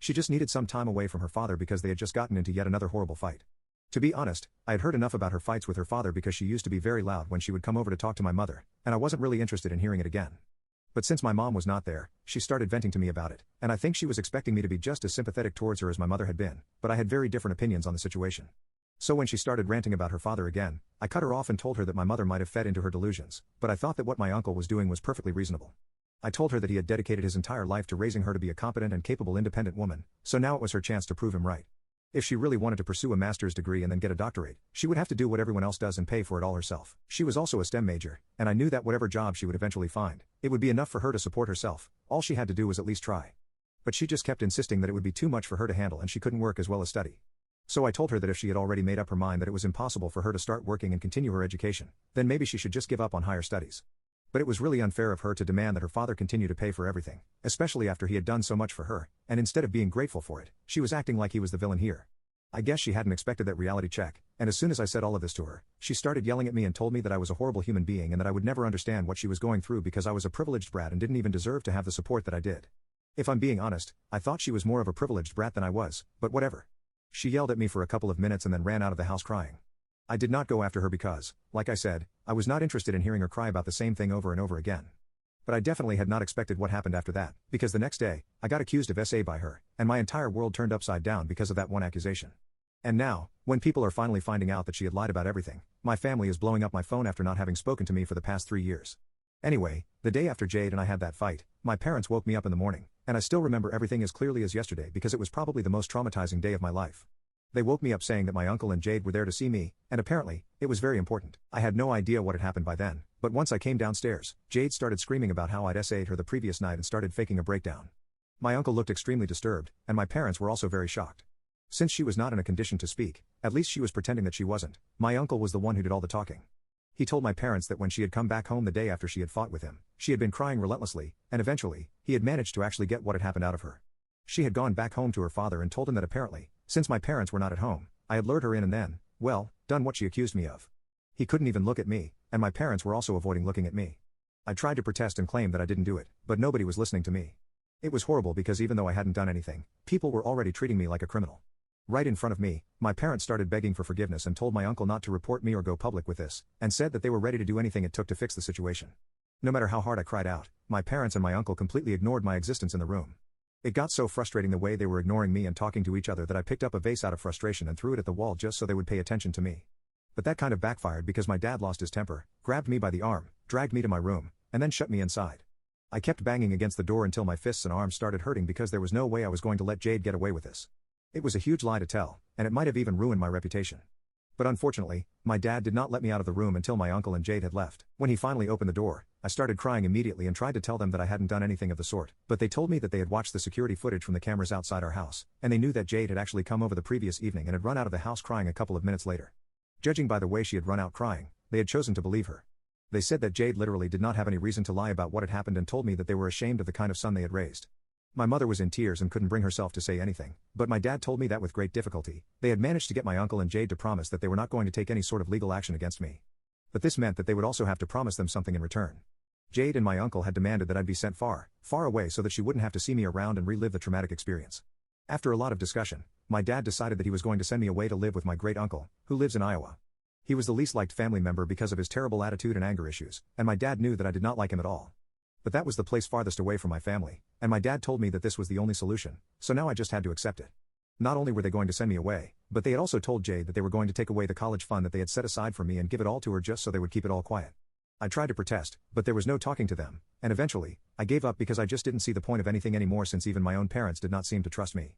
She just needed some time away from her father because they had just gotten into yet another horrible fight. To be honest, I had heard enough about her fights with her father because she used to be very loud when she would come over to talk to my mother, and I wasn't really interested in hearing it again. But since my mom was not there, she started venting to me about it, and I think she was expecting me to be just as sympathetic towards her as my mother had been, but I had very different opinions on the situation. So when she started ranting about her father again, I cut her off and told her that my mother might have fed into her delusions, but I thought that what my uncle was doing was perfectly reasonable. I told her that he had dedicated his entire life to raising her to be a competent and capable independent woman, so now it was her chance to prove him right. If she really wanted to pursue a master's degree and then get a doctorate, she would have to do what everyone else does and pay for it all herself. She was also a STEM major, and I knew that whatever job she would eventually find, it would be enough for her to support herself. All she had to do was at least try. But she just kept insisting that it would be too much for her to handle and she couldn't work as well as study. So I told her that if she had already made up her mind that it was impossible for her to start working and continue her education, then maybe she should just give up on higher studies. But it was really unfair of her to demand that her father continue to pay for everything, especially after he had done so much for her, and instead of being grateful for it, she was acting like he was the villain here. I guess she hadn't expected that reality check, and as soon as I said all of this to her, she started yelling at me and told me that I was a horrible human being and that I would never understand what she was going through because I was a privileged brat and didn't even deserve to have the support that I did. If I'm being honest, I thought she was more of a privileged brat than I was, but whatever. She yelled at me for a couple of minutes and then ran out of the house crying. I did not go after her because, like I said, I was not interested in hearing her cry about the same thing over and over again. But I definitely had not expected what happened after that, because the next day, I got accused of SA by her, and my entire world turned upside down because of that one accusation. And now, when people are finally finding out that she had lied about everything, my family is blowing up my phone after not having spoken to me for the past 3 years. Anyway, the day after Jade and I had that fight, my parents woke me up in the morning, and I still remember everything as clearly as yesterday because it was probably the most traumatizing day of my life. They woke me up saying that my uncle and Jade were there to see me, and apparently, it was very important. I had no idea what had happened by then, but once I came downstairs, Jade started screaming about how I'd SA'd her the previous night and started faking a breakdown. My uncle looked extremely disturbed, and my parents were also very shocked. Since she was not in a condition to speak, at least she was pretending that she wasn't, my uncle was the one who did all the talking. He told my parents that when she had come back home the day after she had fought with him, she had been crying relentlessly, and eventually, he had managed to actually get what had happened out of her. She had gone back home to her father and told him that apparently, since my parents were not at home, I had lured her in and then, well, done what she accused me of. He couldn't even look at me, and my parents were also avoiding looking at me. I tried to protest and claim that I didn't do it, but nobody was listening to me. It was horrible because even though I hadn't done anything, people were already treating me like a criminal. Right in front of me, my parents started begging for forgiveness and told my uncle not to report me or go public with this, and said that they were ready to do anything it took to fix the situation. No matter how hard I cried out, my parents and my uncle completely ignored my existence in the room. It got so frustrating the way they were ignoring me and talking to each other that I picked up a vase out of frustration and threw it at the wall just so they would pay attention to me. But that kind of backfired because my dad lost his temper, grabbed me by the arm, dragged me to my room, and then shut me inside. I kept banging against the door until my fists and arms started hurting because there was no way I was going to let Jade get away with this. It was a huge lie to tell, and it might have even ruined my reputation. But unfortunately, my dad did not let me out of the room until my uncle and Jade had left. When he finally opened the door, I started crying immediately and tried to tell them that I hadn't done anything of the sort, but they told me that they had watched the security footage from the cameras outside our house, and they knew that Jade had actually come over the previous evening and had run out of the house crying a couple of minutes later. Judging by the way she had run out crying, they had chosen to believe her. They said that Jade literally did not have any reason to lie about what had happened and told me that they were ashamed of the kind of son they had raised. My mother was in tears and couldn't bring herself to say anything, but my dad told me that with great difficulty, they had managed to get my uncle and Jade to promise that they were not going to take any sort of legal action against me. But this meant that they would also have to promise them something in return. Jade and my uncle had demanded that I'd be sent far, far away so that she wouldn't have to see me around and relive the traumatic experience. After a lot of discussion, my dad decided that he was going to send me away to live with my great uncle, who lives in Iowa. He was the least liked family member because of his terrible attitude and anger issues, and my dad knew that I did not like him at all. But that was the place farthest away from my family, and my dad told me that this was the only solution, so now I just had to accept it. Not only were they going to send me away, but they had also told Jade that they were going to take away the college fund that they had set aside for me and give it all to her just so they would keep it all quiet. I tried to protest, but there was no talking to them, and eventually, I gave up because I just didn't see the point of anything anymore since even my own parents did not seem to trust me.